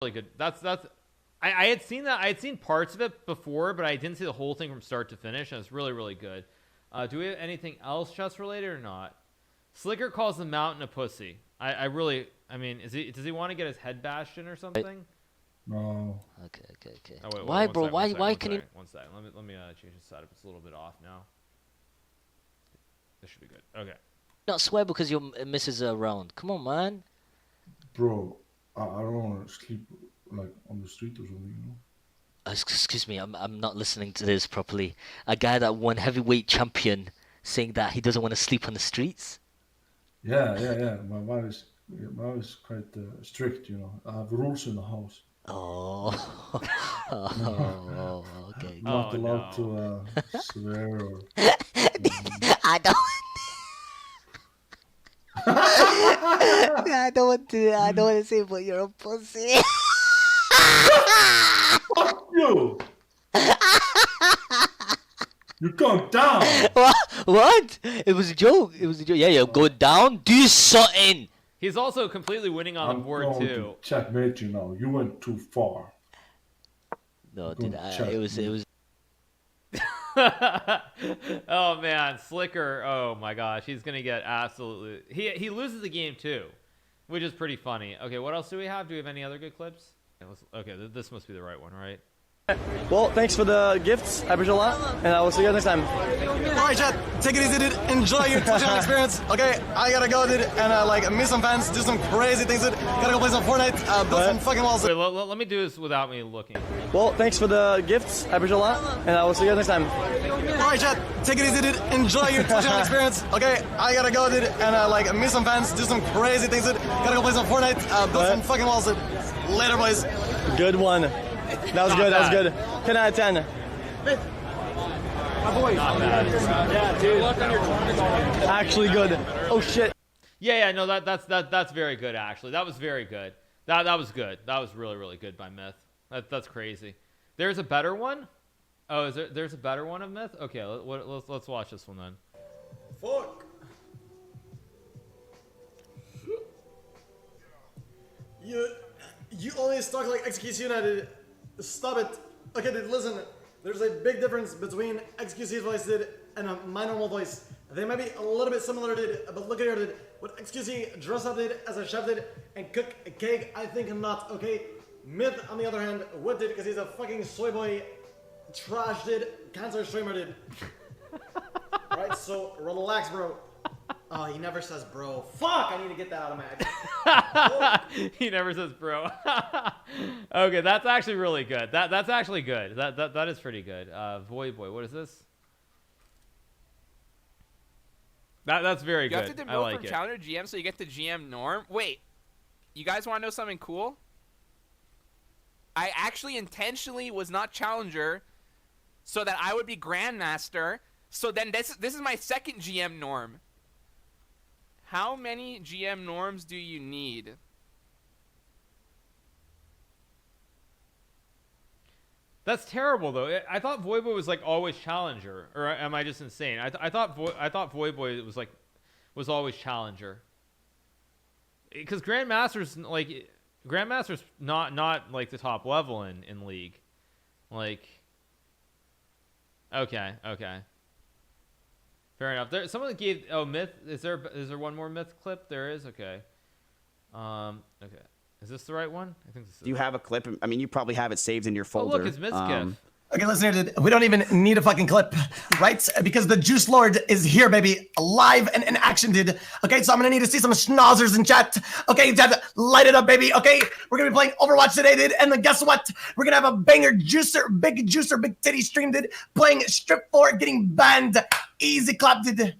really good. I had seen that. I had seen parts of it before, but I didn't see the whole thing from start to finish, and it's really, really good. Do we have anything else chess related or not? Slicker calls the mountain a pussy. I mean, does he want to get his head bashed in or something? No. Okay. Oh, wait, why, bro? Why can you? One second. Let me change the setup. It's a little bit off now. This should be good. Okay. Not swear because your missus are around. Come on, man. Bro, I don't want to sleep like on the street or something, you know? Excuse me, I'm not listening to this properly. A guy that won heavyweight champion saying that he doesn't want to sleep on the streets. Yeah. My wife is quite strict, you know. I have rules in the house. Oh, okay. Not allowed to swear or. I don't. I don't want to say, but you're a pussy. Fuck you! You go down. What? It was a joke. Yeah, go down. Do something. He's also completely winning on the board I'm going too. to checkmate you now. You went too far. No, dude. It was. Oh man, Slicker. Oh my gosh, he's gonna get absolutely. He loses the game too, which is pretty funny. Okay, what else do we have? Do we have any other good clips? Okay, this must be the right one, right? Well, thanks for the gifts. I appreciate it a lot, and I will see you guys next time. All right, chat. Take it easy, dude. Enjoy your touchdown experience. Okay, I gotta go, dude, and meet some fans, do some crazy things, dude. Gotta go play some Fortnite, build some fucking walls. Wait, let me do this without me looking. Well, thanks for the gifts. I appreciate it a lot, and I will see you guys next time. All right, chat. Take it easy, dude. Enjoy your touchdown experience. Okay, I gotta go, dude, and meet some fans, do some crazy things, dude. Gotta go play some Fortnite, build some fucking walls, dude. Later, boys. Good one. That was good. That was good. 10 out of 10. My boy. Yeah, dude. Actually good. Oh shit. Yeah. No, that's very good. Actually, that was very good. That was good. That was really, really good by Myth. That's crazy. There's a better one. Oh, there's a better one of Myth? Okay, let's watch this one then. Fuck. You always talk like xQc United. Stop it. Okay, dude, listen. There's a big difference between xQc's voice, dude, and my normal voice. They might be a little bit similar, dude, but look at here, dude. What xQc dress up, dude, as a chef, dude, and cook a cake, I think not, okay? Myth, on the other hand, would, dude, because he's a fucking soy boy, trash, dude, cancer streamer, dude. Right, so relax, bro. Oh, he never says bro. Fuck, I need to get that out of my head. He never says bro. Okay, that's actually really good. That's actually good. That is pretty good. Void boy, what is this? That's very good. You have to demote from challenger to GM so you get the GM norm. Wait, you guys want to know something cool? I actually intentionally was not challenger so that I would be grandmaster. So then this is my second GM norm. How many GM norms do you need? That's terrible though. I thought Voidboy was like always challenger, or am I just insane? I thought Voidboy was always challenger. Because Grandmaster's not like the top level in League. Like, okay. Fair enough. Someone gave Myth. Is there one more Myth clip? There is. Okay. Okay. Is this the right one? I think this is. Do you have a clip? I mean, you probably have it saved in your folder. Oh, look, it's Mizkif. Okay, listen here, dude. We don't even need a fucking clip, right? Because the Juice Lord is here, baby. Live and in action, dude. Okay, so I'm gonna need to see some schnozzers in chat. Okay, chat, light it up, baby. Okay, we're gonna be playing Overwatch today, dude. And then guess what? We're gonna have a banger big titty stream, dude. Playing Strip 4, getting banned. Easy clap, dude. Do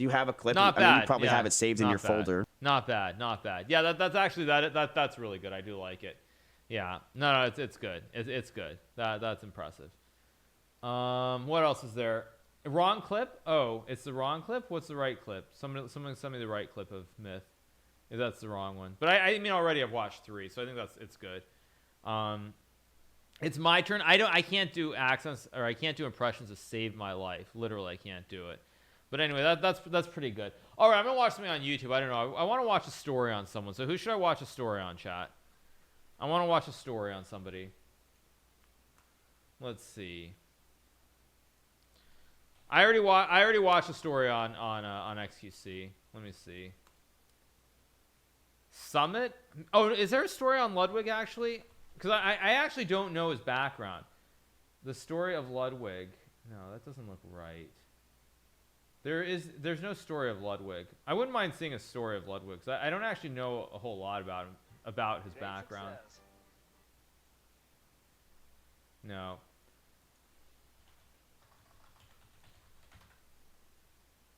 you have a clip? Not I bad. mean, you probably have it saved in your folder. Not bad. Yeah, that's actually that's really good. I do like it. Yeah. No, it's good. It's good. That's impressive. What else is there? Wrong clip? Oh, it's the wrong clip? What's the right clip? Someone send me the right clip of Myth. If that's the wrong one. But I mean already I've watched 3, so I think it's good. It's my turn. I can't do accents or I can't do impressions to save my life. Literally, I can't do it. But anyway, that's pretty good. All right, I'm gonna watch something on YouTube. I don't know. I want to watch a story on someone. So who should I watch a story on, chat? I want to watch a story on somebody. Let's see. I already watched a story on xQc. Let me see. Summit? Oh, is there a story on Ludwig actually? Because I actually don't know his background. The story of Ludwig. No, that doesn't look right. There's no story of Ludwig. I wouldn't mind seeing a story of Ludwig. Cause I don't actually know a whole lot about him, about his background. No.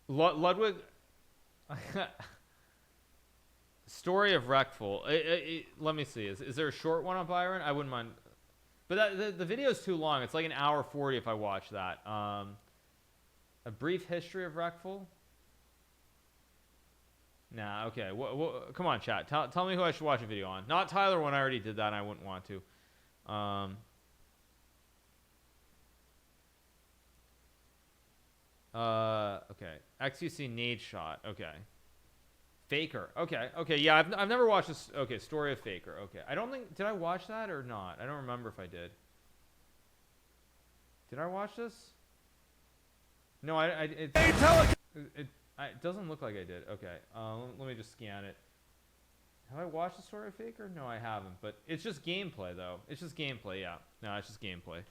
Ludwig. Story of Wreckful. Let me see. Is there a short one on Byron? I wouldn't mind. But the video is too long. It's like an hour 40 if I watch that. A brief history of Wreckful. Nah. Okay. Come on, chat. Tell me who I should watch a video on. Not Tyler when I already did that. And I wouldn't want to. Okay. xQc Nade Shot. Okay. Faker. Okay. Okay. Yeah, I've never watched this. Okay, Story of Faker. Okay. I don't think, did I watch that or not? I don't remember if I did. Did I watch this? No, it doesn't look like I did. Okay. Let me just scan it. Have I watched the Story of Faker? No, I haven't. But it's just gameplay, though. It's just gameplay. Yeah. No, it's just gameplay.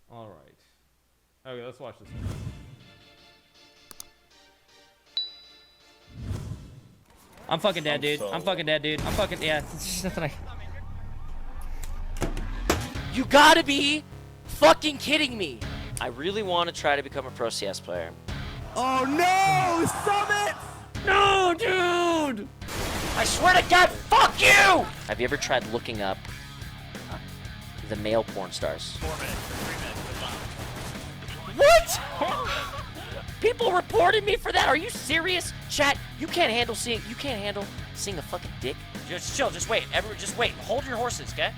All right. Okay, let's watch this one. I'm fucking dead, dude. I'm fucking dead, dude. I'm fucking, yeah. There's nothing I... You gotta be fucking kidding me. I really want to try to become a pro CS player. Oh no, Summit! No, dude! I swear to God, fuck you! Have you ever tried looking up the male porn stars? 4 minutes, 3 minutes. What? People reported me for that. Are you serious? Chat, you can't handle seeing a fucking dick? Just chill, just wait. Everyone just wait. Hold your horses, okay?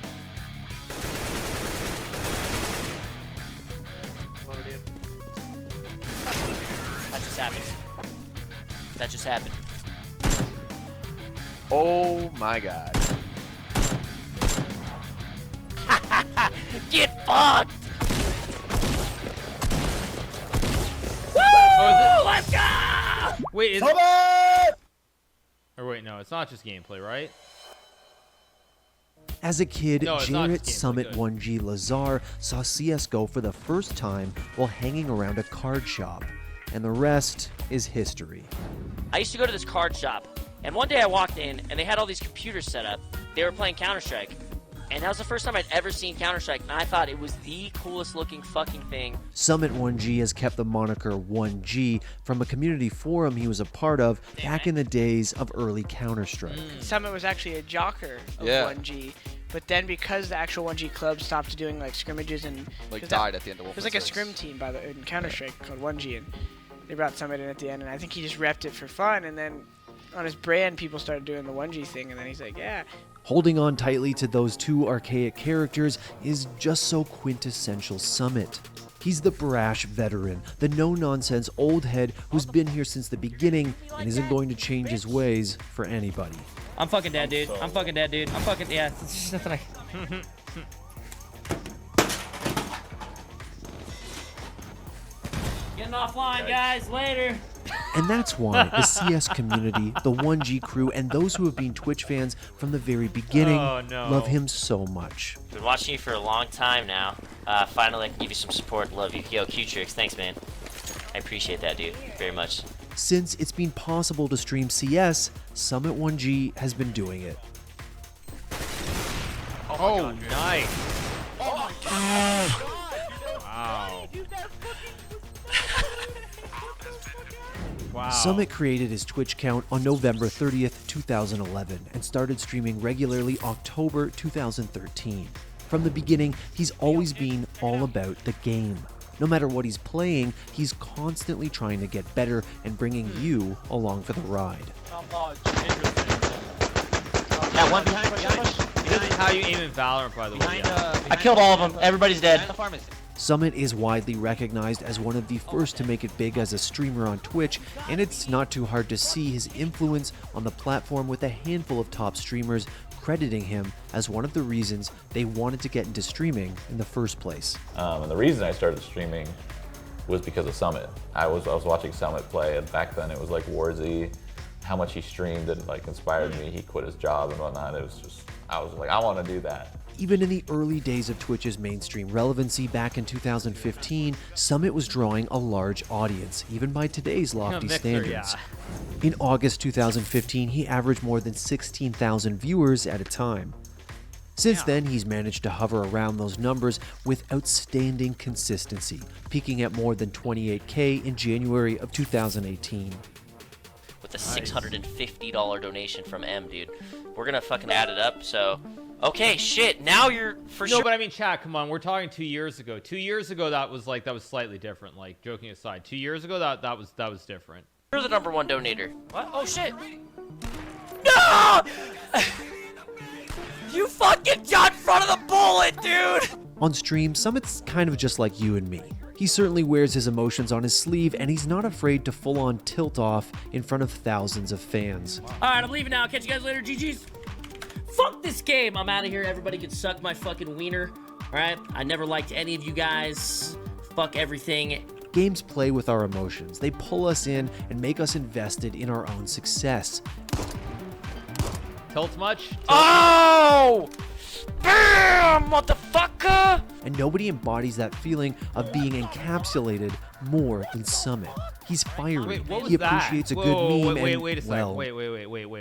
That just happened. That just happened. Oh my god. Get fucked! Woo! Oh, Let's go! Wait, is Summit! or wait, no, it's not just gameplay, right? As a kid, No, it's not Jarrett just gameplay, Summit good. 1G Lazar saw CSGO for the first time while hanging around a card shop. And the rest is history. I used to go to this card shop, and one day I walked in, and they had all these computers set up. They were playing Counter-Strike. And that was the first time I'd ever seen Counter-Strike, and I thought it was the coolest looking fucking thing. Summit 1G has kept the moniker 1G from a community forum he was a part of back in the days of early Counter-Strike. Summit was actually a jocker of 1G, but then because the actual 1G club stopped doing like scrimmages and died at the end of it was like a scrim team in Counter-Strike called 1G, and they brought Summit in at the end, and I think he just repped it for fun, and then on his brand people started doing the 1G thing, and then he's like, yeah. Holding on tightly to those two archaic characters is just so quintessential Summit. He's the brash veteran, the no-nonsense old head who's been here since the beginning and isn't going to change his ways for anybody. I'm fucking dead, dude. I'm fucking dead, dude. I'm fucking, yeah. There's nothing I... Getting offline, guys. Later. And that's why the CS community, the 1G crew, and those who have been Twitch fans from the very beginning love him so much. Been watching you for a long time now. Finally, I can give you some support. Love you. Yo, Q-Trix, thanks, man. I appreciate that, dude, very much. Since it's been possible to stream CS, Summit 1G has been doing it. Oh, nice. Oh my god. Wow. Wow. Summit created his Twitch account on November 30th, 2011, and started streaming regularly October 2013. From the beginning, he's always been all about the game. No matter what he's playing, he's constantly trying to get better and bringing you along for the ride. Yeah, one behind. This is how you aim in Valorant, by the way. I killed all of them. Everybody's dead. Summit is widely recognized as one of the first to make it big as a streamer on Twitch, and it's not too hard to see his influence on the platform, with a handful of top streamers crediting him as one of the reasons they wanted to get into streaming in the first place. And the reason I started streaming was because of Summit. I was watching Summit play, and back then it was like Warzy. How much he streamed and like inspired me. He quit his job and whatnot. It was just, I was like, I want to do that. Even in the early days of Twitch's mainstream relevancy back in 2015, Summit was drawing a large audience, even by today's lofty standards. In August 2015, he averaged more than 16,000 viewers at a time. Since then, he's managed to hover around those numbers with outstanding consistency, peaking at more than 28K in January of 2018. With a $650 donation from M, dude. We're gonna fucking add it up, so... Okay, shit, now you're for sure. No, but I mean, chat, come on, we're talking 2 years ago. 2 years ago, that was slightly different. Like, joking aside, 2 years ago, that was different. You're the #1 donator. What? Oh shit! No! You fucking got in front of the bullet, dude! On stream, Summit's kind of just like you and me. He certainly wears his emotions on his sleeve, and he's not afraid to full-on tilt off in front of thousands of fans. Alright, I'm leaving now. Catch you guys later. GG's. Fuck this game. I'm out of here. Everybody can suck my fucking wiener. Alright? I never liked any of you guys. Fuck everything. Games play with our emotions. They pull us in and make us invested in our own success. Tilt much? Oh! Bam, motherfucker! And nobody embodies that feeling of being encapsulated more than Summit. He's fiery. Wait, what was he that? appreciates a Whoa, good meme. wait a second. Well, Wait,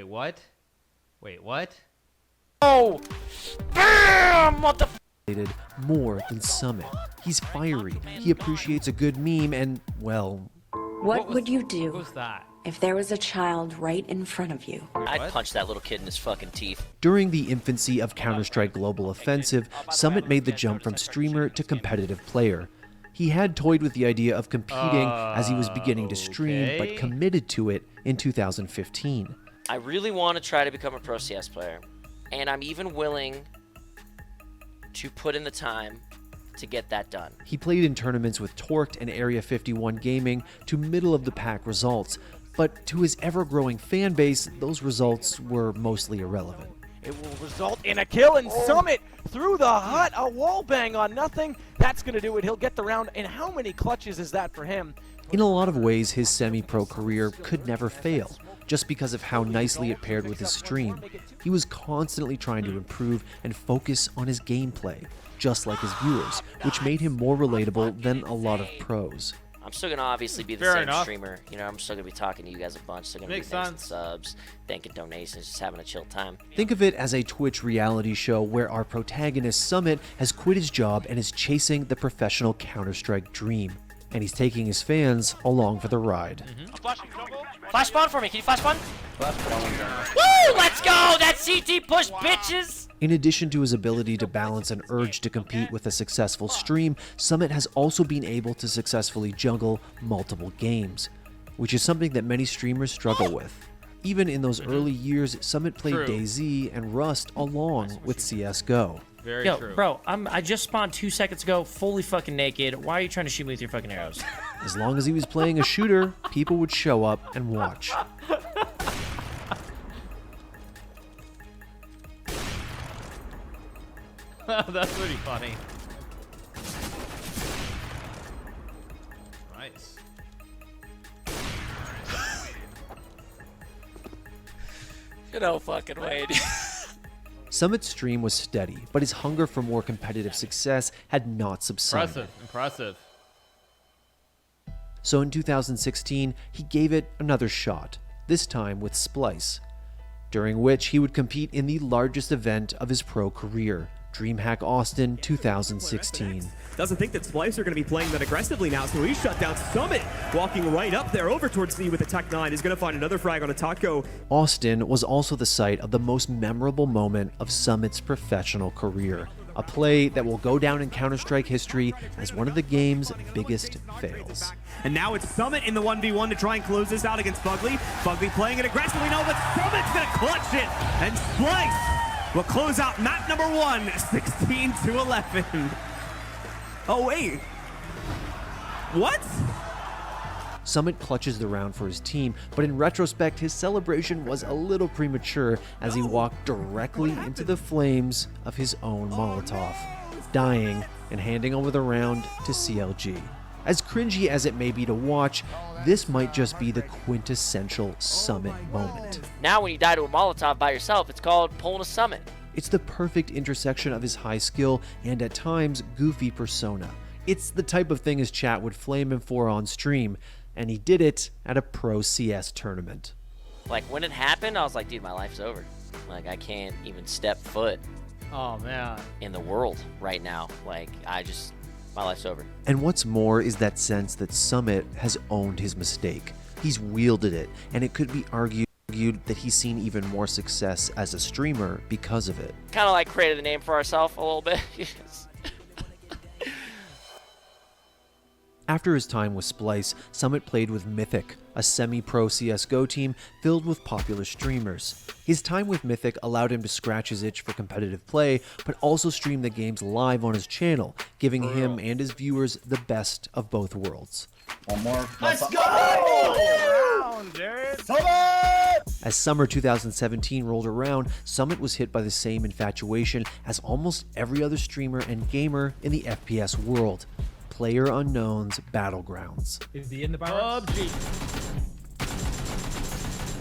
what? Wait, what? Oh! Bam, motherfucker! More than Summit. He's fiery. He appreciates a good meme, and, well... What would you do What was that? if there was a child right in front of you? I'd punch that little kid in his fucking teeth. During the infancy of Counter-Strike Global Offensive, Summit made the jump from streamer to competitive player. He had toyed with the idea of competing as he was beginning to stream, but committed to it in 2015. I really want to try to become a pro CS player, and I'm even willing to put in the time to get that done. He played in tournaments with Torqued and Area 51 Gaming to middle-of-the-pack results, but to his ever-growing fan base, those results were mostly irrelevant. It will result in a kill, and Summit through the hut, a wall bang on nothing. That's going to do it. He'll get the round, and how many clutches is that for him? In a lot of ways, his semi-pro career could never fail, just because of how nicely it paired with his stream. He was constantly trying to improve and focus on his gameplay, just like his viewers, which made him more relatable than a lot of pros. I'm still gonna obviously be the Fair same enough. streamer. You know, I'm still gonna be talking to you guys a bunch. Still gonna Makes be making sense. subs, thanking donations, just having a chill time. Think of it as a Twitch reality show where our protagonist Summit has quit his job and is chasing the professional Counter-Strike dream. And he's taking his fans along for the ride. Flash spawn for me. Can you flash spawn? Woo! Let's go! That CT push, bitches! In addition to his ability to balance an urge to compete with a successful stream, Summit has also been able to successfully juggle multiple games, which is something that many streamers struggle with. Even in those early years, Summit played True. DayZ and Rust along with CSGO. Very Yo, true. bro, I just spawned 2 seconds ago, fully fucking naked. Why are you trying to shoot me with your fucking arrows? As long as he was playing a shooter, people would show up and watch. That's pretty funny. Nice. No fucking way, dude. Summit's stream was steady, but his hunger for more competitive success had not subsided. Impressive. So in 2016, he gave it another shot, this time with Splice, during which he would compete in the largest event of his pro career, DreamHack Austin 2016. Doesn't think that Splice are going to be playing that aggressively now, so he shut down Summit. Walking right up there over towards me with a Tech 9. Is going to find another frag on a Taco. Austin was also the site of the most memorable moment of Summit's professional career, a play that will go down in Counter-Strike history as one of the game's biggest fails. And now it's Summit in the 1v1 to try and close this out against Fugly. Fugly playing it aggressively now, but Summit's going to clutch it. And Splice will close out map number 1, 16-11. Oh, wait. What? Summit clutches the round for his team, but in retrospect, his celebration was a little premature as he walked directly into the flames of his own Molotov, dying and handing over the round to CLG. As cringy as it may be to watch, this might just be the quintessential Summit moment. Now when you die to a Molotov by yourself, it's called pulling a Summit. It's the perfect intersection of his high skill and at times goofy persona. It's the type of thing his chat would flame him for on stream, and he did it at a pro CS tournament. Like when it happened, I was like, dude, my life's over. Like I can't even step foot in the world right now. Like my life's over. And what's more is that sense that Summit has owned his mistake. He's wielded it, and it could be argued that he's seen even more success as a streamer because of it. Kind of like created a name for ourselves a little bit. After his time with Splice, Summit played with Mythic, a semi-pro CSGO team filled with popular streamers. His time with Mythic allowed him to scratch his itch for competitive play, but also stream the games live on his channel, giving him and his viewers the best of both worlds. One more. Let's go! As summer 2017 rolled around, Summit was hit by the same infatuation as almost every other streamer and gamer in the FPS world. PlayerUnknown's Battlegrounds. Is he in the PUBG?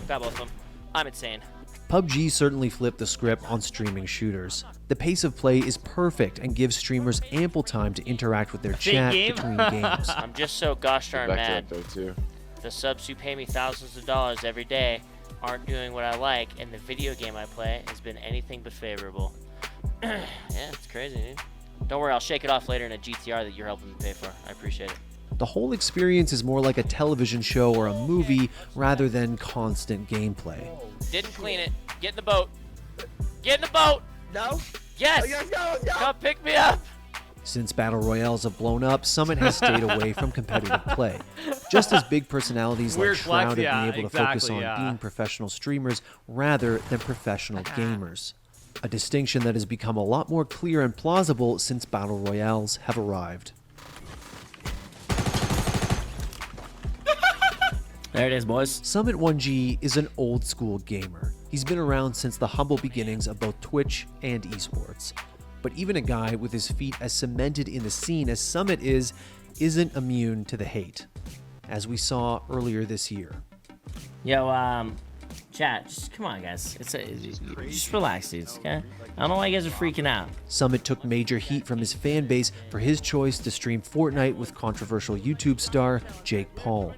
Got both of them. I'm insane. PUBG certainly flipped the script on streaming shooters. The pace of play is perfect and gives streamers ample time to interact with their chat between games. I'm just so gosh darn mad. The subs who pay me thousands of dollars every day aren't doing what I like, and the video game I play has been anything but favorable. Yeah, it's crazy, dude. Don't worry, I'll shake it off later in a GTR that you're helping me pay for. I appreciate it. The whole experience is more like a television show or a movie rather than constant gameplay. Didn't clean it. Get in the boat. Get in the boat! No? Yes! Let's go, let's go. Come pick me up! Since Battle Royales have blown up, Summit has stayed away from competitive play. Just as big personalities like Shroud have been able to focus on being professional streamers rather than professional gamers. A distinction that has become a lot more clear and plausible since Battle Royales have arrived. There it is, boys. Summit 1G is an old school gamer. He's been around since the humble beginnings of both Twitch and esports. But even a guy with his feet as cemented in the scene as Summit isn't immune to the hate, as we saw earlier this year. Yo, chat, just come on, guys. Just relax, dudes, okay? I don't know why you guys are freaking out. Summit took major heat from his fan base for his choice to stream Fortnite with controversial YouTube star Jake Paul.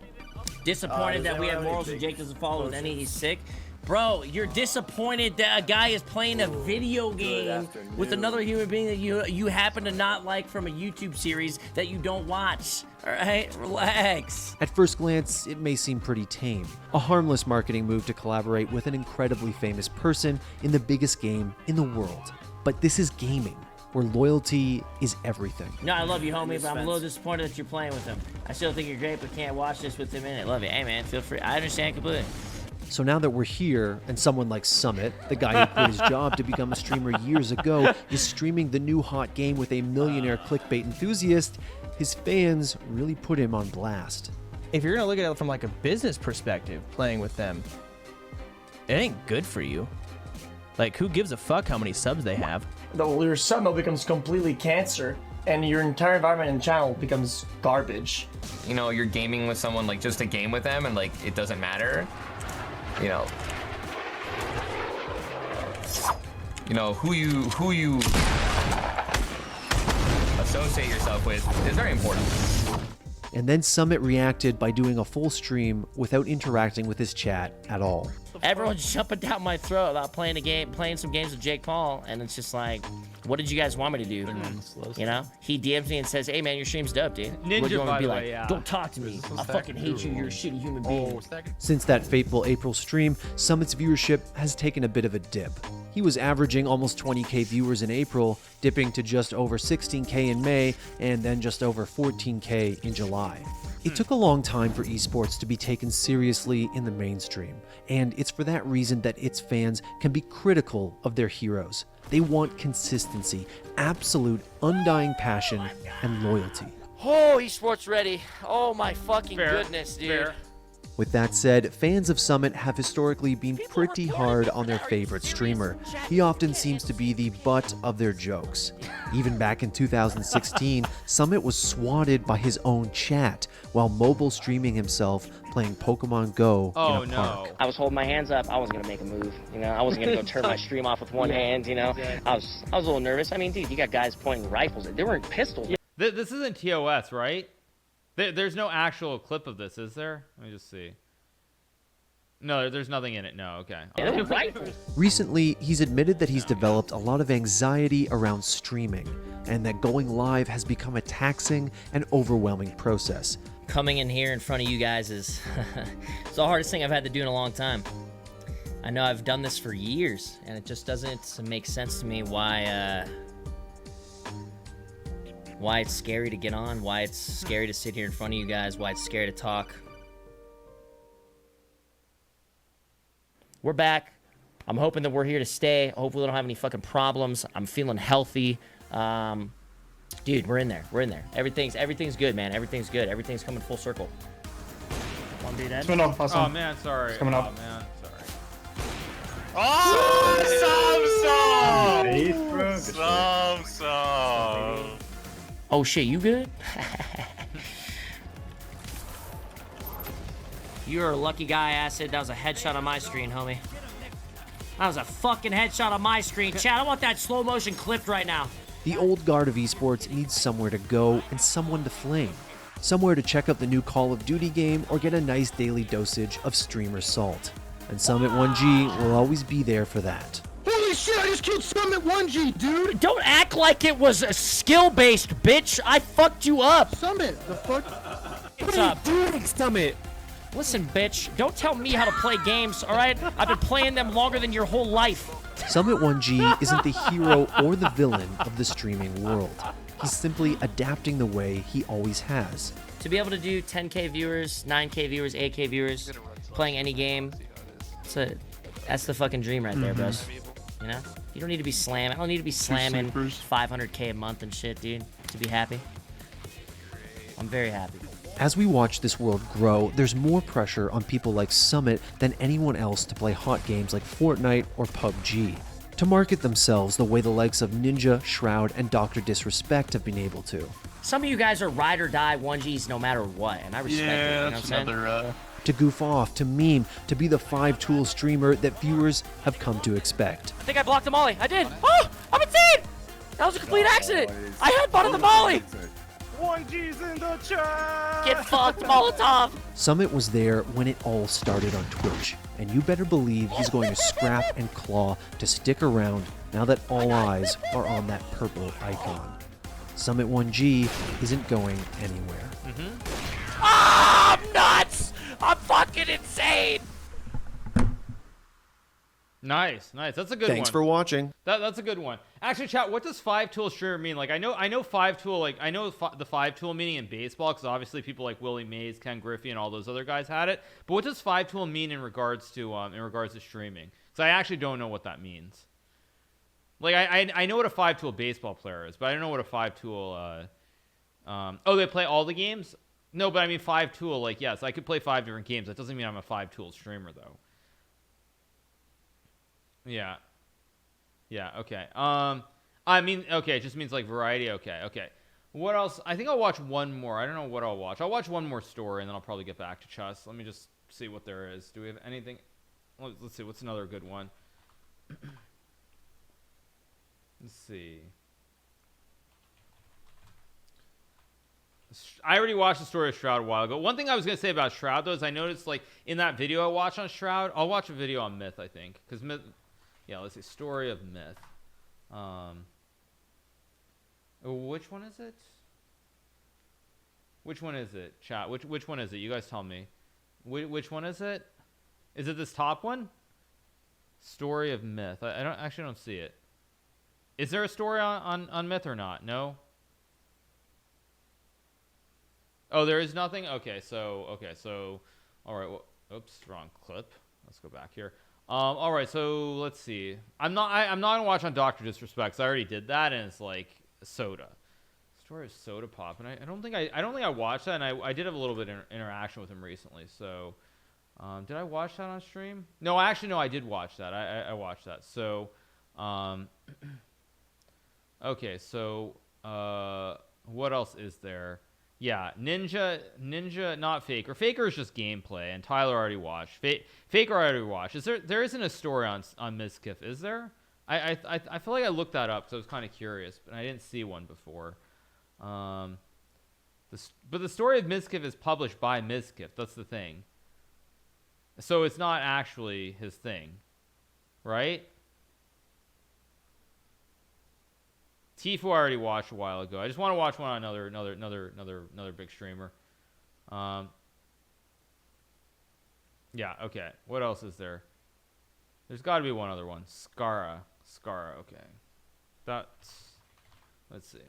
Disappointed that we have morals and Jake doesn't follow with any. He's sick. Bro, you're disappointed that a guy is playing a video game with another human being that you happen to not like from a YouTube series that you don't watch. All right, relax. At first glance, it may seem pretty tame. A harmless marketing move to collaborate with an incredibly famous person in the biggest game in the world. But this is gaming, where loyalty is everything. No, I love you, homie, but I'm a little disappointed that you're playing with him. I still think you're great, but can't watch this with him in it. Love you. Hey, man, feel free. I understand completely. So now that we're here, and someone like Summit, the guy who quit his job to become a streamer years ago, is streaming the new hot game with a millionaire clickbait enthusiast, his fans really put him on blast. If you're gonna look at it from like a business perspective, playing with them, it ain't good for you. Like, who gives a fuck how many subs they have? Your sub becomes completely cancer, and your entire environment and channel becomes garbage. You know, you're gaming with someone, like, just a game with them, and, like, it doesn't matter. You know, who you associate yourself with is very important. And then Summit reacted by doing a full stream without interacting with his chat at all. Everyone's jumping down my throat about playing some games with Jake Paul, and it's just like, what did you guys want me to do? You know? He DMs me and says, hey man, your stream's dope, dude. Ninja, what do you want me to be by like? the way, yeah. Don't talk to me. I fucking hate you. You're a shitty human being. Since that fateful April stream, Summit's viewership has taken a bit of a dip. He was averaging almost 20k viewers in April, dipping to just over 16k in May, and then just over 14k in July. It took a long time for esports to be taken seriously in the mainstream, and it's for that reason that its fans can be critical of their heroes. They want consistency, absolute undying passion, and loyalty. Oh, esports ready. Oh my fucking goodness, dude. Fair. With that said, fans of Summit have historically been pretty hard on their favorite streamer. He often seems to be the butt of their jokes. Even back in 2016, Summit was swatted by his own chat while mobile streaming himself playing Pokemon Go in a park. I was holding my hands up. I wasn't gonna make a move. You know, I wasn't gonna go turn my stream off with one hand. You know, I was a little nervous. I mean, dude, you got guys pointing rifles. They weren't pistols. This isn't TOS, right? There's no actual clip of this, is there? Let me just see. No, there's nothing in it. No, okay. Recently, he's admitted that he's developed a lot of anxiety around streaming, and that going live has become a taxing and overwhelming process. Coming in here in front of you guys is it's the hardest thing I've had to do in a long time. I know I've done this for years, and it just doesn't make sense to me why it's scary to get on, why it's scary to sit here in front of you guys, why it's scary to talk. We're back. I'm hoping that we're here to stay. Hopefully we don't have any fucking problems. I'm feeling healthy. Dude, we're in there. We're in there. Everything's good, man. Everything's good. Everything's coming full circle. One dude dead. Oh man, sorry. Coming up. Oh man, sorry. Oh shit, you good? You're a lucky guy, Acid. That was a headshot on my screen, homie. That was a fucking headshot on my screen. Chad, I want that slow motion clipped right now. The old guard of esports needs somewhere to go and someone to flame. Somewhere to check out the new Call of Duty game or get a nice daily dosage of streamer salt. And Summit 1G will always be there for that. Holy shit, I just killed Summit 1G, dude! Don't act like it was a skill-based, bitch. I fucked you up. Summit, the fuck? What's up? Doing, Summit? Listen, bitch, don't tell me how to play games, all right? I've been playing them longer than your whole life. Summit 1G isn't the hero or the villain of the streaming world. He's simply adapting the way he always has. To be able to do 10K viewers, 9K viewers, 8K viewers, playing any game, that's the fucking dream right there, bros. You know? You don't need to be slamming. I don't need to be slamming 500K a month and shit, dude, to be happy. I'm very happy. As we watch this world grow, there's more pressure on people like Summit than anyone else to play hot games like Fortnite or PUBG, to market themselves the way the likes of Ninja, Shroud, and Dr. Disrespect have been able to. Some of you guys are ride or die 1Gs no matter what, and I respect it. You know what I'm saying? To goof off, to meme, to be the 5-tool streamer that viewers have come to expect. I think I blocked the molly. I did. Oh, I'm insane! That was a complete accident. I headbutted the molly. 1G's in the chat! Get fucked, Molotov! Summit was there when it all started on Twitch, and you better believe he's going to scrap and claw to stick around now that all eyes are on that purple icon. Summit 1G isn't going anywhere. Ah, I'm nuts! I'm fucking insane! Nice. That's a good one. Thanks for watching. That's a good one. Actually, chat, what does 5-tool streamer mean? Like, I know 5-tool, like, I know the 5-tool meaning in baseball, because obviously people like Willie Mays, Ken Griffey, and all those other guys had it. But what does 5-tool mean in regards to streaming? Because I actually don't know what that means. Like, I know what a 5-tool baseball player is, but I don't know what a 5-tool, oh, they play all the games? No, but I mean 5-tool, like, yes, I could play 5 different games. That doesn't mean I'm a 5-tool streamer, though. Yeah. Yeah, okay. I mean, okay, it just means, like, variety. Okay. What else? I think I'll watch one more. I don't know what I'll watch. I'll watch one more story, and then I'll probably get back to chess. Let me just see what there is. Do we have anything? Let's see. What's another good one? Let's see. I already watched the story of Shroud a while ago. One thing I was going to say about Shroud, though, is I noticed, like, in that video I watched on Shroud, I'll watch a video on Myth, I think. Because Myth... Yeah, let's see. Story of Myth. Which one is it? Which one is it, chat? Which one is it? You guys tell me. Which one is it? Is it this top one? Story of Myth. I don't see it. Is there a story on Myth or not? No? Oh, there is nothing? Okay, so, all right, well, oops, wrong clip. Let's go back here. All right, so let's see. I'm not gonna watch on Dr. Disrespect, 'cause I already did that, and it's like Soda. Story of Soda Pop, and I don't think I watched that, and I did have a little bit of interaction with him recently. So, did I watch that on stream? No, actually, no, I did watch that. I watched that. So, okay, so what else is there? Yeah, Ninja, not Faker. Faker is just gameplay, and Tyler already watched. Faker already watched. There isn't a story on Mizkif, is there? I feel like I looked that up, so I was kind of curious, but I didn't see one before. But the story of Mizkif is published by Mizkif. That's the thing. So it's not actually his thing, right? Tifu I already watched a while ago. I just want to watch one on another big streamer. Yeah, okay. What else is there? There's got to be one other one. Skara, okay. Let's see.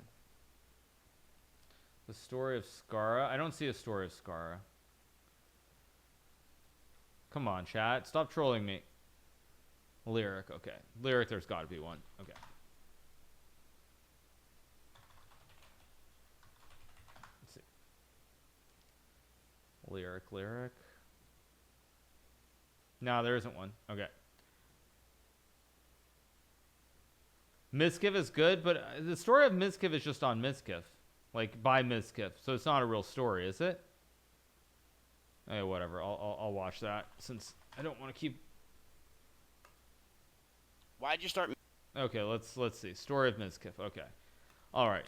The story of Skara. I don't see a story of Skara. Come on, chat. Stop trolling me. Lyric, okay. Lyric, there's got to be one. Okay. Let's see. Lyric. No, there isn't one. Okay. Mizkif is good, but the story of Mizkif is just on Mizkif. Like, by Mizkif. So it's not a real story, is it? Okay, whatever. I'll watch that, since I don't want to keep... Why'd you start... Okay, let's see. Story of Mizkif. Okay. All right.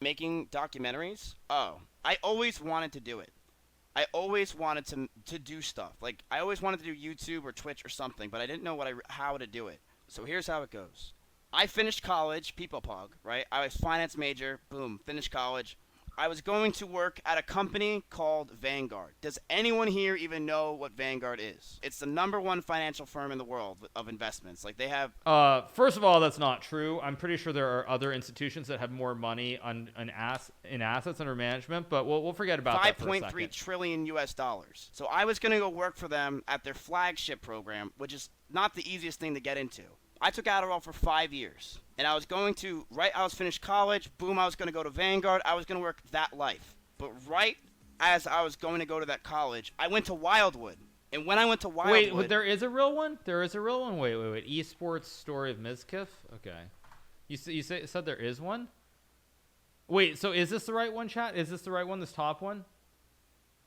Making documentaries? Oh, I always wanted to do it. I always wanted to do stuff. Like, I always wanted to do YouTube or Twitch or something, but I didn't know how to do it. So here's how it goes. I finished college, people pog, right? I was finance major, boom, finished college. I was going to work at a company called Vanguard. Does anyone here even know what Vanguard is? It's the #1 financial firm in the world of investments. Like, they have... First of all, that's not true. I'm pretty sure there are other institutions that have more money in assets under management, but we'll forget about that for a second. $5.3 trillion US. So I was going to go work for them at their flagship program, which is not the easiest thing to get into. I took Adderall for 5 years, and I was finished college, boom, I was going to go to Vanguard, I was going to work that life. But right as I was going to go to that college, I went to Wildwood. And when I went to Wildwood... Wait, there is a real one? There is a real one? Wait. Esports story of Mizkif? Okay. You said there is one? Wait, so is this the right one, chat? Is this the right one, this top one?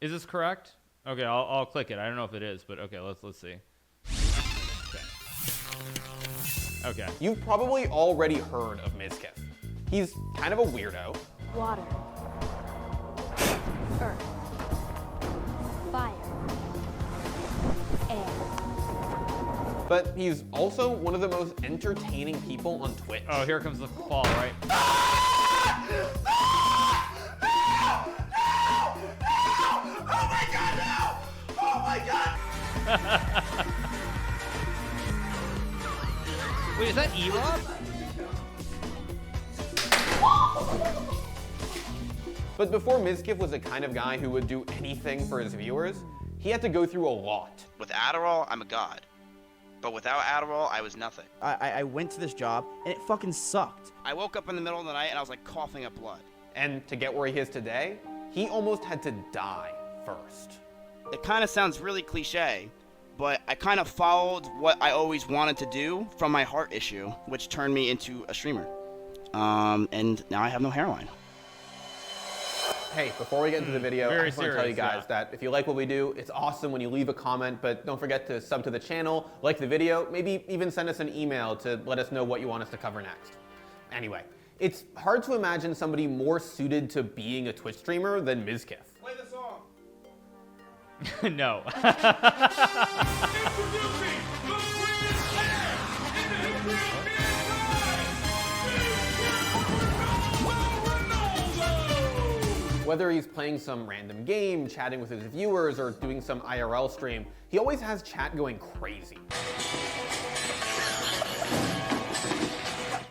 Is this correct? Okay, I'll click it. I don't know if it is, but okay, let's see. Okay. You've probably already heard of Mizkif. He's kind of a weirdo. Water. Earth. Fire. Air. But he's also one of the most entertaining people on Twitch. Oh, here comes the fall, right? Oh my god, no! Oh my god! Wait, is that E-Rob? But before Mizkif was the kind of guy who would do anything for his viewers, he had to go through a lot. With Adderall, I'm a god. But without Adderall, I was nothing. I went to this job, and it fucking sucked. I woke up in the middle of the night, and I was like coughing up blood. And to get where he is today, he almost had to die first. It kind of sounds really cliche, but I kind of followed what I always wanted to do from my heart issue, which turned me into a streamer. And now I have no hairline. Hey, before we get into the video, I just want to tell you guys yeah. that if you like what we do, it's awesome when you leave a comment, but don't forget to sub to the channel, like the video, maybe even send us an email to let us know what you want us to cover next. Anyway, it's hard to imagine somebody more suited to being a Twitch streamer than Mizkif. Play the song. No. Whether he's playing some random game, chatting with his viewers, or doing some IRL stream, he always has chat going crazy.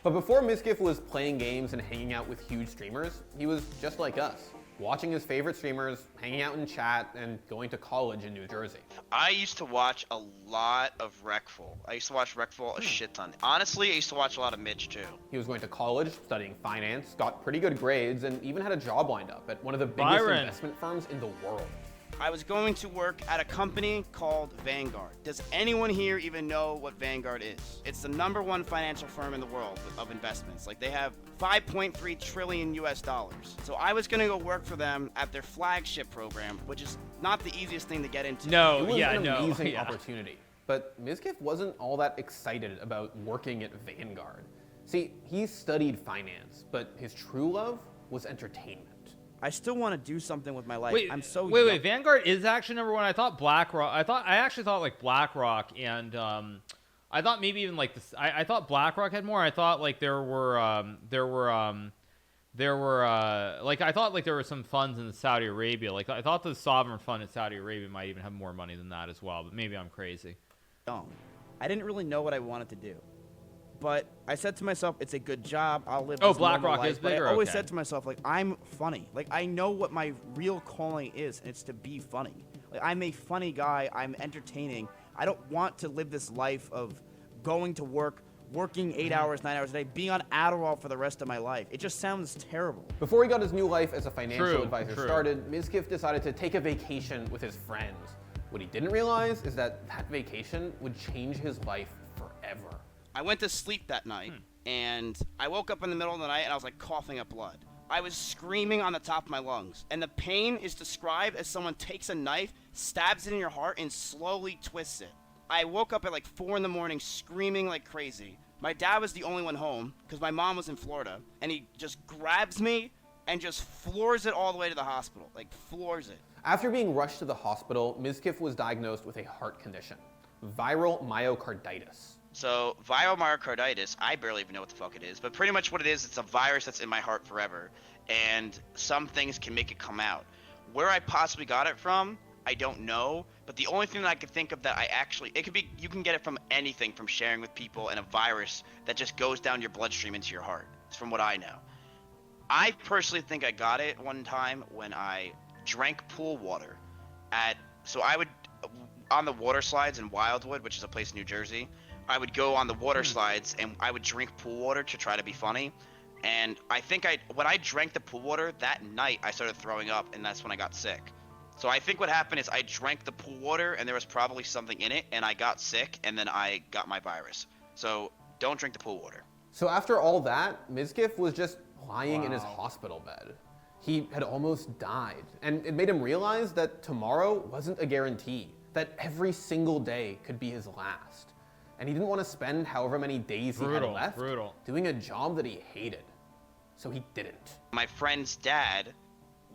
But before Mizkif was playing games and hanging out with huge streamers, he was just like us. watching his favorite streamers, hanging out in chat, and going to college in New Jersey. I used to watch a lot of Wreckful. I used to watch Wreckful a shit ton. Honestly, I used to watch a lot of Mitch too. He was going to college, studying finance, got pretty good grades, and even had a job lined up at one of the biggest investment firms in the world. I was going to work at a company called Vanguard. Does anyone here even know what Vanguard is? It's the #1 financial firm in the world of investments. Like, they have 5.3 trillion US dollars. So I was gonna go work for them at their flagship program, which is not the easiest thing to get into. It was an amazing opportunity. But Mizkif wasn't all that excited about working at Vanguard. See, he studied finance, but his true love was entertainment. I still want to do something with my life. Wait, I'm so wait. Vanguard is actually #1. I thought BlackRock. I actually thought like BlackRock and I thought maybe even like this. I thought BlackRock had more. I thought like there were like I thought like there were some funds in Saudi Arabia. Like I thought the sovereign fund in Saudi Arabia might even have more money than that as well. But maybe I'm crazy. I didn't really know what I wanted to do. But I said to myself, it's a good job. I'll live. Oh, this normal BlackRock life. is But bigger? I always Okay. said to myself, like, I'm funny. Like, I know what my real calling is, and it's to be funny. Like, I'm a funny guy. I'm entertaining. I don't want to live this life of going to work, working 8 hours, 9 hours a day, being on Adderall for the rest of my life. It just sounds terrible. Before he got his new life as a financial advisor true. started, Mizkif decided to take a vacation with his friends. What he didn't realize is that vacation would change his life forever. I went to sleep that night, and I woke up in the middle of the night, and I was like coughing up blood. I was screaming on the top of my lungs, and the pain is described as someone takes a knife, stabs it in your heart, and slowly twists it. I woke up at like 4 in the morning screaming like crazy. My dad was the only one home, because my mom was in Florida, and he just grabs me and just floors it all the way to the hospital, like floors it. After being rushed to the hospital, Mizkif was diagnosed with a heart condition, viral myocarditis. So, viral myocarditis, I barely even know what the fuck it is, but pretty much what it is, it's a virus that's in my heart forever, and some things can make it come out. Where I possibly got it from, I don't know, but the only thing that I could think of that it could be, you can get it from anything, from sharing with people, and a virus that just goes down your bloodstream into your heart, from what I know. I personally think I got it one time when I drank pool water so I would, on the water slides in Wildwood, which is a place in New Jersey, I would go on the water slides and I would drink pool water to try to be funny. And I think when I drank the pool water that night, I started throwing up, and that's when I got sick. So I think what happened is I drank the pool water and there was probably something in it, and I got sick, and then I got my virus. So don't drink the pool water. So after all that, Mizkif was just lying in his hospital bed. He had almost died, and it made him realize that tomorrow wasn't a guarantee, that every single day could be his last. And he didn't want to spend however many days he had left doing a job that he hated. So he didn't. My friend's dad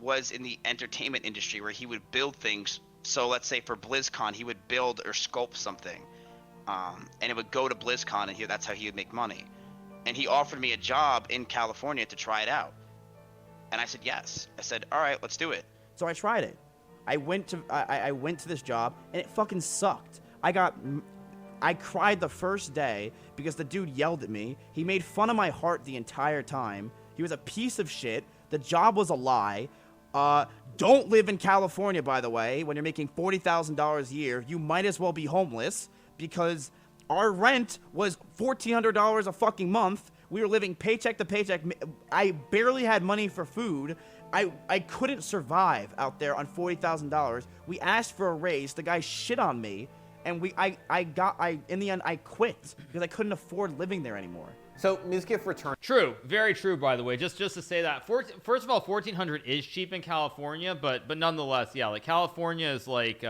was in the entertainment industry where he would build things. So let's say for BlizzCon, he would build or sculpt something. And it would go to BlizzCon, and that's how he would make money. And he offered me a job in California to try it out. And I said yes. I said, all right, let's do it. So I tried it. I went to this job, and it fucking sucked. I cried the first day because the dude yelled at me. He made fun of my heart the entire time. He was a piece of shit. The job was a lie. Don't live in California, by the way. When you're making $40,000 a year, you might as well be homeless, because our rent was $1,400 a fucking month. We were living paycheck to paycheck. I barely had money for food. I couldn't survive out there on $40,000. We asked for a raise. The guy shit on me. And in the end, I quit because I couldn't afford living there anymore. So Mizkif returned. True, very true. By the way, just to say that. First of all, $1,400 is cheap in California, but nonetheless, yeah, like California is like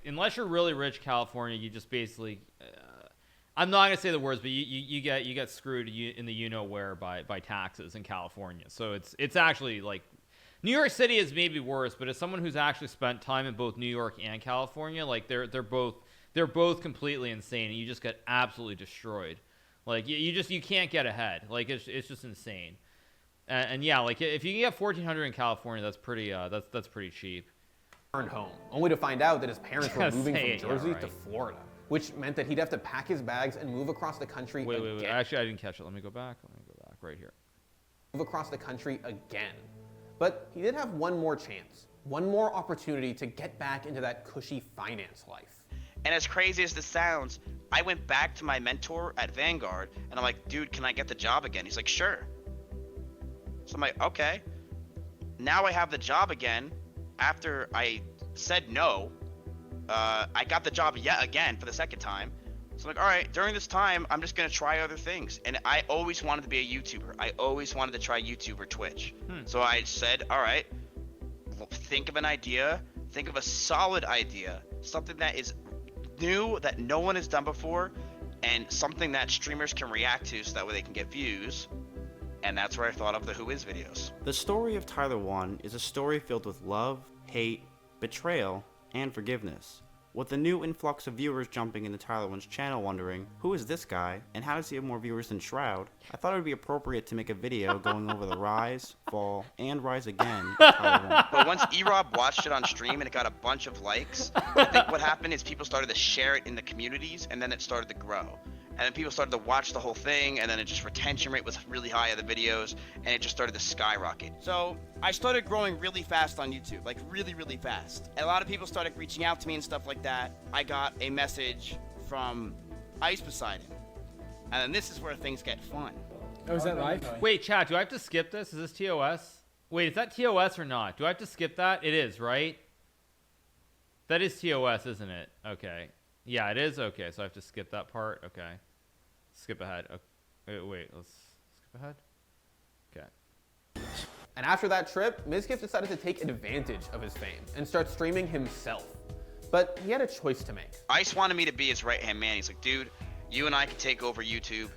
unless you're really rich, California, you just basically. I'm not gonna say the words, but you get screwed in the you know where by taxes in California. So it's actually like. New York City is maybe worse, but as someone who's actually spent time in both New York and California, like they're both completely insane, and you just get absolutely destroyed. Like you can't get ahead. Like it's just insane. And yeah, like if you can get $1,400 in California, that's pretty cheap. Returned home, only to find out that his parents were moving from Jersey to Florida, which meant that he'd have to pack his bags and move across the country. Wait. Actually, I didn't catch it. Let me go back right here. move across the country again. But he did have one more chance, one more opportunity to get back into that cushy finance life. And as crazy as this sounds, I went back to my mentor at Vanguard, and I'm like, dude, can I get the job again? He's like, sure. So I'm like, okay. Now I have the job again. After I said no, I got the job yet again for the second time. So I'm like, all right, during this time, I'm just going to try other things. And I always wanted to be a YouTuber. I always wanted to try YouTube or Twitch. So I said, all right, think of an idea. Think of a solid idea. Something that is new, that no one has done before, and something that streamers can react to so that way they can get views. And that's where I thought of the Who Is videos. The story of Tyler 1 is a story filled with love, hate, betrayal, and forgiveness. With the new influx of viewers jumping into Tyler 1's channel wondering, who is this guy, and how does he have more viewers than Shroud, I thought it would be appropriate to make a video going over the rise, fall, and rise again of Tyler 1. But once E-Rob watched it on stream and it got a bunch of likes, I think what happened is people started to share it in the communities, and then it started to grow. And then people started to watch the whole thing, and then it just retention rate was really high of the videos, and it just started to skyrocket. So I started growing really fast on YouTube, like really, really fast. And a lot of people started reaching out to me and stuff like that. I got a message from Ice Poseidon. And then this is where things get fun. Oh, is that live? Wait, chat, do I have to skip this? Is this TOS? Wait, is that TOS or not? Do I have to skip that? It is, right? That is TOS, isn't it? Okay. Yeah, it is. Okay, so I have to skip that part. Okay. Skip ahead. Okay. Wait, let's skip ahead. Okay. And after that trip, Mizkif decided to take advantage of his fame and start streaming himself. But he had a choice to make. Ice wanted me to be his right-hand man. He's like, dude, you and I could take over YouTube.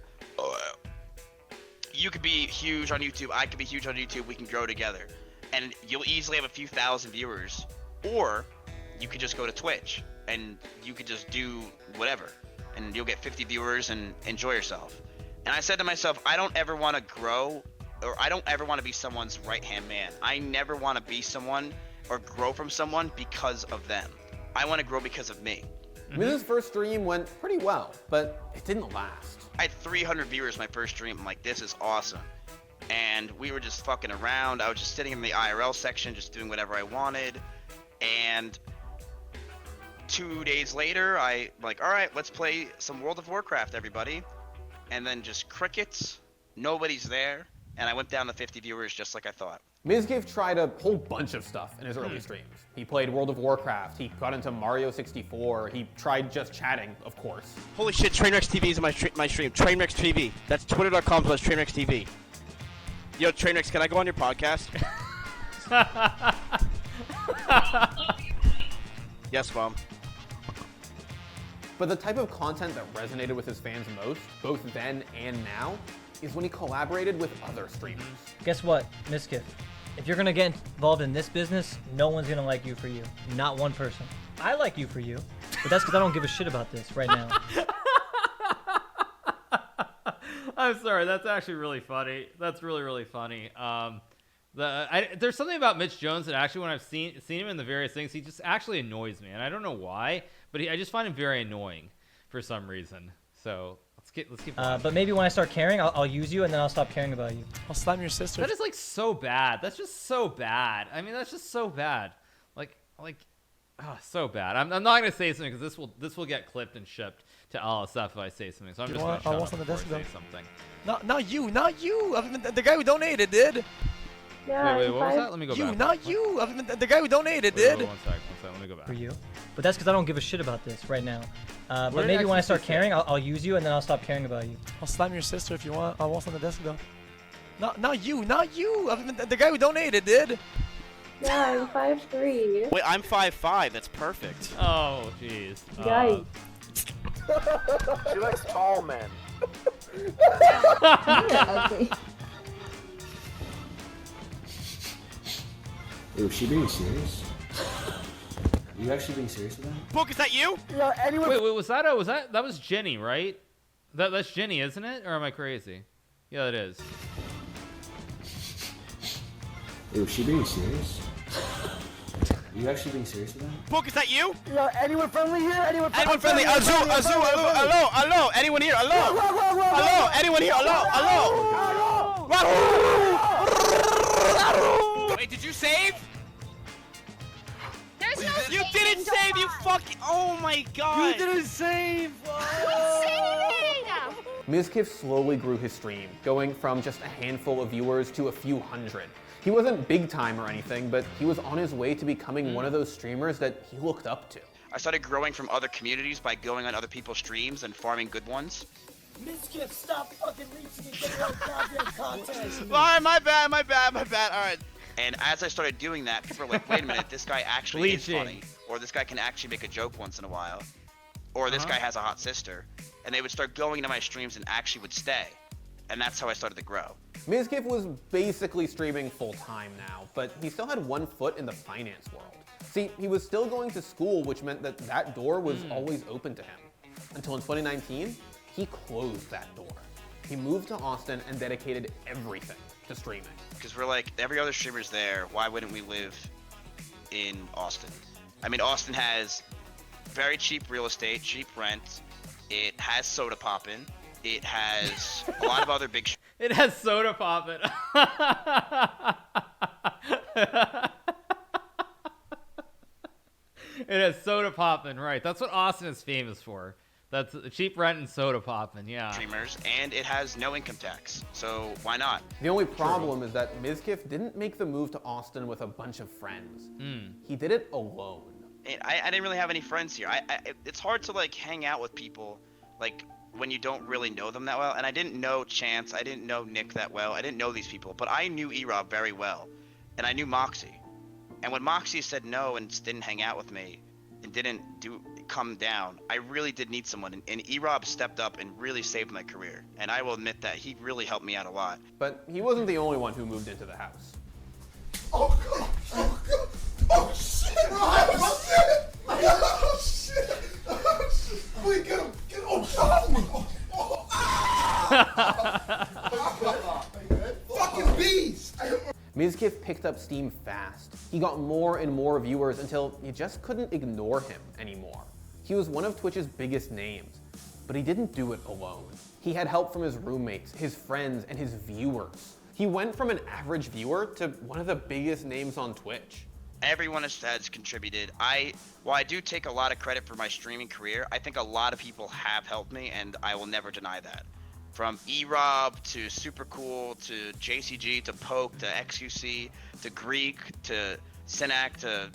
You could be huge on YouTube. I could be huge on YouTube. We can grow together. And you'll easily have a few thousand viewers. Or you could just go to Twitch and you could just do whatever. And you'll get 50 viewers and enjoy yourself. And I said to myself, I don't ever want to grow, or I don't ever want to be someone's right-hand man. I never want to be someone or grow from someone because of them. I want to grow because of me. Miz's first stream went pretty well, but it didn't last. I had 300 viewers my first stream. I'm like, this is awesome. And we were just fucking around. I was just sitting in the IRL section, just doing whatever I wanted. And 2 days later, I like, all right, let's play some World of Warcraft, everybody. And then just crickets, nobody's there, and I went down to 50 viewers just like I thought. Mizkif tried a whole bunch of stuff in his early streams. He played World of Warcraft, he got into Mario 64, he tried just chatting, of course. Holy shit, Trainwreck TV is my stream. Trainwreck TV. That's twitter.com/Trainwreck TV. Yo, Trainwreck, can I go on your podcast? Yes, Mom. But the type of content that resonated with his fans most, both then and now, is when he collaborated with other streamers. Guess what, Mizkif? If you're gonna get involved in this business, no one's gonna like you for you. Not one person. I like you for you, but that's because I don't give a shit about this right now. I'm sorry, that's actually really funny. That's really, really funny. There's something about Mitch Jones that actually, when I've seen him in the various things, he just actually annoys me, and I don't know why, but I just find him very annoying for some reason. So let's keep going. But maybe when I start caring, I'll use you, and then I'll stop caring about you. I'll slam your sister. That is like so bad. That's just so bad. I mean, that's just so bad. So bad. I'm not gonna say something because this will get clipped and shipped to LSF if I say something. So I'm just gonna shut up before I say something. Not you. I mean, the guy who donated did. Yeah, wait, what was that? Let me go back. Not you. I mean, the guy who donated did. One sec. Let me go back. For you. But that's because I don't give a shit about this right now. But maybe when I start caring, I'll use you, and then I'll stop caring about you. I'll slam your sister if you want. I won't on the desk though. Not you. I mean, the guy who donated did. Yeah, I'm 5'3". Wait, I'm 5'5". That's perfect. Oh, jeez. Yikes. She likes tall men. Ugly. Is she being serious? Are you actually being serious with that? Book, is that you? Yeah, anyone. Wait, that was Jenny, right? That's Jenny, isn't it? Or am I crazy? Yeah, it is. Is she being serious? Are you actually being serious with that? Book, is that you? Yeah, anyone friendly here? Anyone friendly? Hello. Anyone here? Hello. Hello. Anyone here? Hello. Wait, did you save? There's no You saving, didn't don't save, you lie. fucking. Oh my god. You didn't save. Who's saving? Mizkif slowly grew his stream, going from just a handful of viewers to a few hundred. He wasn't big time or anything, but he was on his way to becoming one of those streamers that he looked up to. I started growing from other communities by going on other people's streams and farming good ones. Mizkif, stop fucking reaching and get your goddamn contest. Alright, my bad. Alright. And as I started doing that, people were like, wait a minute, this guy actually is funny. Or this guy can actually make a joke once in a while. Or this guy has a hot sister. And they would start going into my streams and actually would stay. And that's how I started to grow. Mizkif was basically streaming full-time now, but he still had one foot in the finance world. See, he was still going to school, which meant that that door was always open to him. Until in 2019, he closed that door. He moved to Austin and dedicated everything to streaming. Because we're like, every other streamer's there, why wouldn't we live in Austin? I mean, Austin has very cheap real estate, cheap rent, it has soda poppin', it has a lot of other big It has soda poppin'. It has soda poppin', right. That's what Austin is famous for. That's cheap rent and soda poppin', yeah. streamers, and it has no income tax, so why not? The only problem is that Mizkif didn't make the move to Austin with a bunch of friends. He did it alone. And I didn't really have any friends here. It's hard to like hang out with people like when you don't really know them that well, and I didn't know Chance, I didn't know Nick that well, I didn't know these people, but I knew E-Rob very well, and I knew Moxie. And when Moxie said no and didn't hang out with me and didn't come down, I really did need someone, and E-Rob stepped up and really saved my career, and I will admit that he really helped me out a lot. But he wasn't the only one who moved into the house. Oh god! Oh god! Oh shit! Oh shit! Oh shit! Oh shit! Wait, get him! Get him! Oh god! Oh, ah! Fucking bees! Mizkif picked up steam fast. He got more and more viewers until you just couldn't ignore him anymore. He was one of Twitch's biggest names, but he didn't do it alone. He had help from his roommates, his friends, and his viewers. He went from an average viewer to one of the biggest names on Twitch. Everyone has contributed. While I do take a lot of credit for my streaming career, I think a lot of people have helped me, and I will never deny that. From E-Rob to Super Cool to JCG to Poke to xQc to Greek to Synac to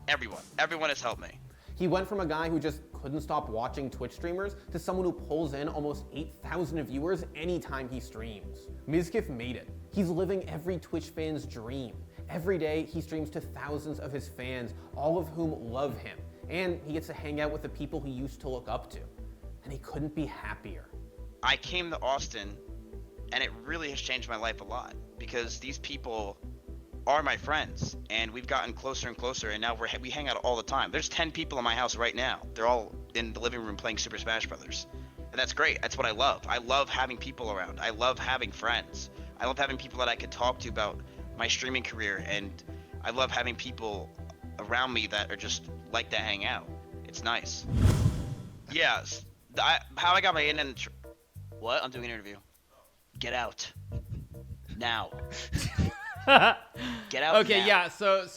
everyone. Everyone has helped me. He went from a guy who just couldn't stop watching Twitch streamers to someone who pulls in almost 8,000 viewers anytime he streams. Mizkif made it. He's living every Twitch fan's dream. Every day he streams to thousands of his fans, all of whom love him. And he gets to hang out with the people he used to look up to. And he couldn't be happier. I came to Austin, and it really has changed my life a lot, because these people are my friends, and we've gotten closer and closer, and now we hang out all the time. There's 10 people in my house right now. They're all in the living room playing Super Smash Brothers. And that's great. That's what I love. I love having people around. I love having friends. I love having people that I can talk to about my streaming career, and I love having people around me that are just like to hang out. It's nice. Yes. How I got my in what? I'm doing an interview. Get out. Now. Get out. Okay, now. yeah. So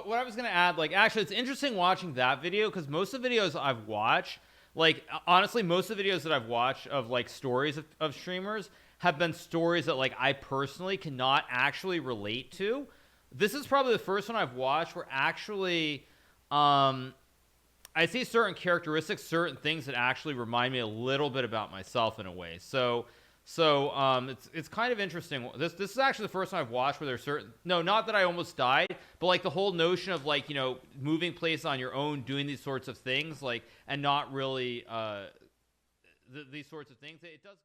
what I was gonna add, like, actually, it's interesting watching that video because most of the videos I've watched, like, honestly, most of the videos that I've watched of like stories of streamers have been stories that like I personally cannot actually relate to. This is probably the first one I've watched where actually, I see certain characteristics, certain things that actually remind me a little bit about myself in a way. So it's kind of interesting. This is actually the first time I've watched where there's certain, no, not that I almost died, but like the whole notion of like, you know, moving place on your own, doing these sorts of things, like, and not really these sorts of things. It does.